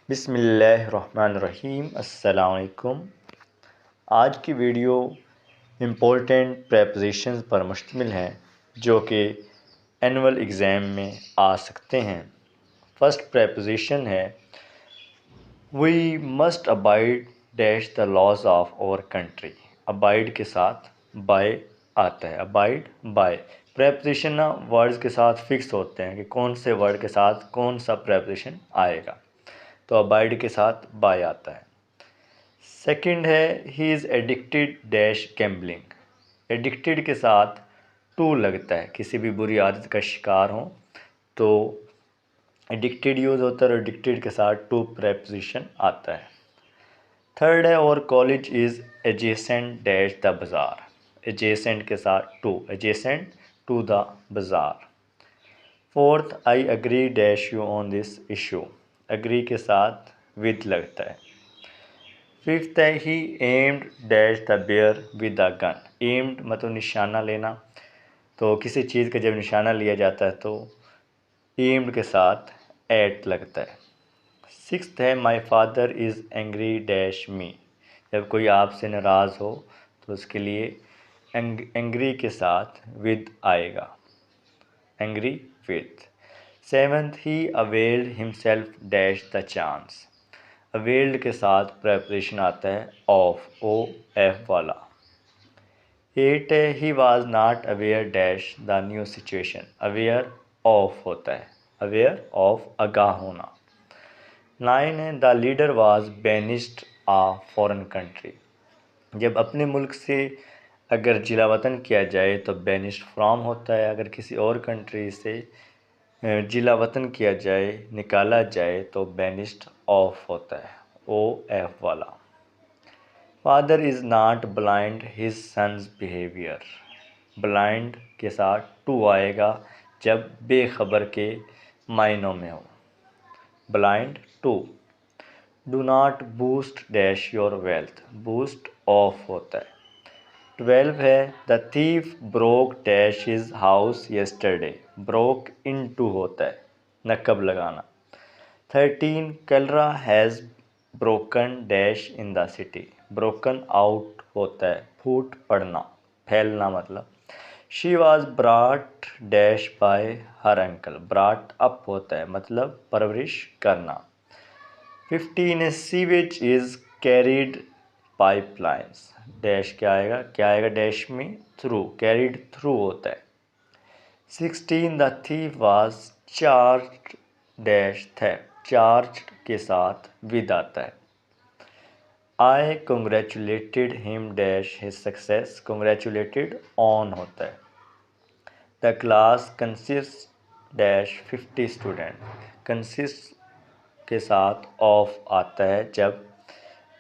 बिस्मिल्लाहिर्रहमानिर्रहीम। अस्सलाम वालेकुम। आज की वीडियो इम्पोर्टेंट प्रेपोजिशंस पर मुश्तमिल है जो कि एनुअल एग्ज़ाम में आ सकते हैं। फर्स्ट प्रेपोजिशन है we must abide dash the laws of our country. Abide के साथ बाय आता है। अबाइड बाय प्रेपोजिशन ना वर्ड्स के साथ फिक्स होते हैं कि कौन से वर्ड के साथ कौन सा प्रेपोजिशन आएगा, तो अबाइड के साथ बाय आता है। सेकंड है he is addicted dash gambling. Addicted के साथ टू लगता है, किसी भी बुरी आदत का शिकार हो तो एडिक्टेड यूज़ होता है और एडिक्टेड के साथ टू प्रेपोजिशन आता है। थर्ड है और college is adjacent dash the bazaar. Adjacent के साथ to, adjacent to the bazaar. Fourth I agree dash you on this issue. Agree के साथ विद लगता है। फिफ्थ है he aimed dash the bear with a gun. Aimed मतलब निशाना लेना, तो किसी चीज़ का जब निशाना लिया जाता है तो एम्ड के साथ एट लगता है। सिक्स्थ है my father is angry dash मी। जब कोई आपसे नाराज़ हो तो उसके लिए एंग्री के साथ विद आएगा, angry with. Seventh he availed himself dash the chance. Availed के साथ प्रेपोजिशन आता है ऑफ, ओ एफ वाला। एट है he was not aware dash the new situation. Aware of होता है, अवेयर ऑफ आगाह होना। नाइन है the leader was banished a foreign country. जब अपने मुल्क से अगर जिला वतन किया जाए तो बैनिस्ड फ्रॉम होता है, अगर किसी और कंट्री से जिला वतन किया जाए, निकाला जाए तो बैनिस्ड ऑफ होता है, ओ एफ वाला। Father is not blind his son's behaviour. Blind के साथ टू आएगा जब बेखबर के मायनों में हो, blind to. Do not boast dash your wealth. Boast of होता है। 12 है the thief broke dash his house yesterday. Broke in to होता है, नकब लगाना। 13 cholera has broken dash in the city. Broken out होता है, फूट पड़ना, फैलना मतलब। She was brought dash by her uncle. Brought up होता है मतलब परवरिश करना। 15 sewage is carried pipelines. Dash क्या आएगा डैश में थ्रू, कैरीड थ्रू होता है। 16 the thief was charge dash theft. Charge के साथ विद आता है। I congratulated him dash his success. Congratulated on होता है। The class consist dash 50 student. Consist के साथ ऑफ आता है जब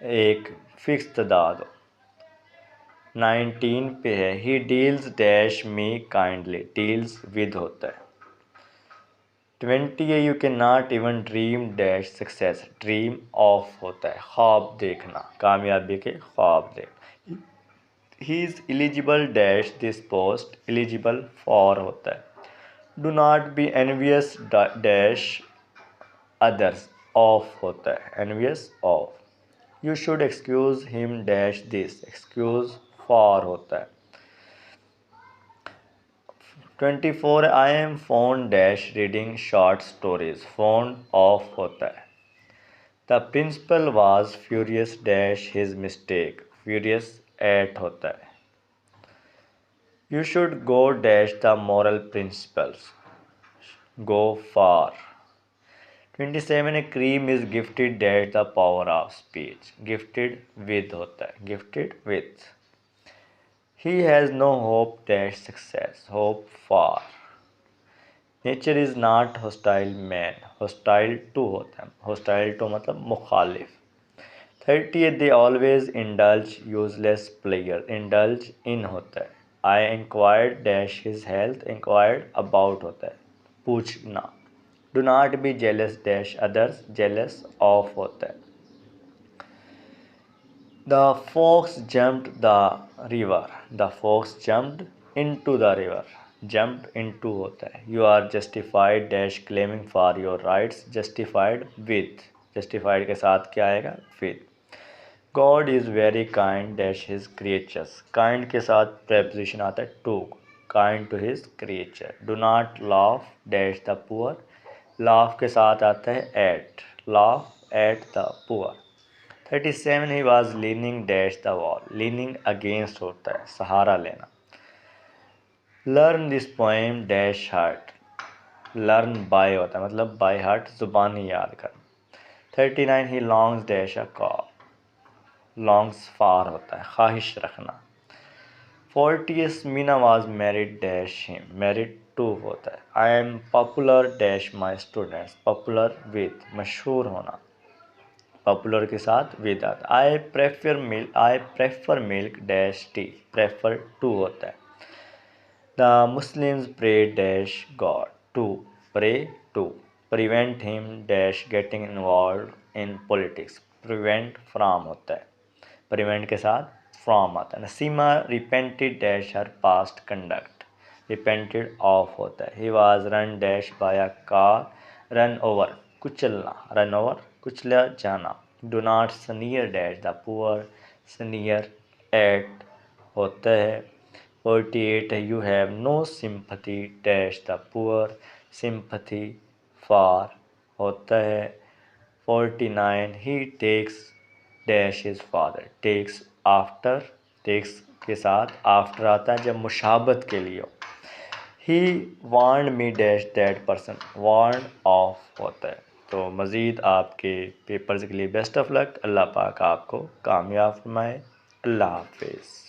एक फिक्स तादाद हो। 19 पे है he deals dash me kindly. Deals with होता है। 20 है you can not even dream dash success. Dream of होता है, ख्वाब देखना, कामयाबी के ख्वाब देखना। He is eligible dash this post. Eligible for होता है। Do not B envious dash others. Of होता है, envious of. You should excuse him dash this. Excuse for होता है। 24 I am phone dash reading short stories. Fond of होता है। The principal was furious dash his mistake. Furious at होता है। You should go dash the moral principles. Go for. 27 है Karim is gifted dash the power of speech. Gifted with होता है, gifted with. He has no hope dash success. Hope for. Nature is not hostile man. Hostile to होता है, hostile to मतलब मुखालिफ। 30 they always indulge useless player. Indulge इन होता है। I inquired dash his health. Inquired about होता है, पूछना। Do not be jealous dash others. Jealous of होता है। The fox jumped the river. The fox jumped into the river. Jumped into होता है। You are justified dash claiming for your rights. Justified with. Justified के साथ क्या आएगा, with. God is very kind dash his creatures, kind के साथ preposition आता है to, kind to his creature. Do not laugh dash the poor, laugh के साथ आता है at, laugh at the poor. 37 he was leaning dash the wall, leaning against होता है सहारा लेना। Learn this poem dash heart, learn by होता है मतलब बाय हार्ट ज़ुबानी याद करना। 39 he longs dash a call, longs for होता है ख्वाहिश रखना। 40 Meena was married dash him, married to होता है। I am popular dash my students, popular with मशहूर होना, पॉपुलर के साथ विद आता। I prefer milk dash tea, prefer to होता है। The Muslims pray dash God, to pray to. Prevent him dash getting involved in politics, prevent from होता है, prevent के साथ फ्रॉम आता है। Nasima repented dash her past conduct, repented of होता है। He was run dash by a car, run over कुचलना, run over कुचला जाना। Do not sneer dash the poor, sneer at होता है। 48 you have no sympathy dash the poor, sympathy for होता है। 49 he takes dash his father, takes after, takes के साथ after आता है जब मुशाबत के लिए हो। He warned me dash that person, warn of होता है। तो मज़ीद आपके पेपर्स के लिए बेस्ट ऑफ लक, अल्लाह पाक आपको कामयाब फरमाए। अल्लाह हाफिज़।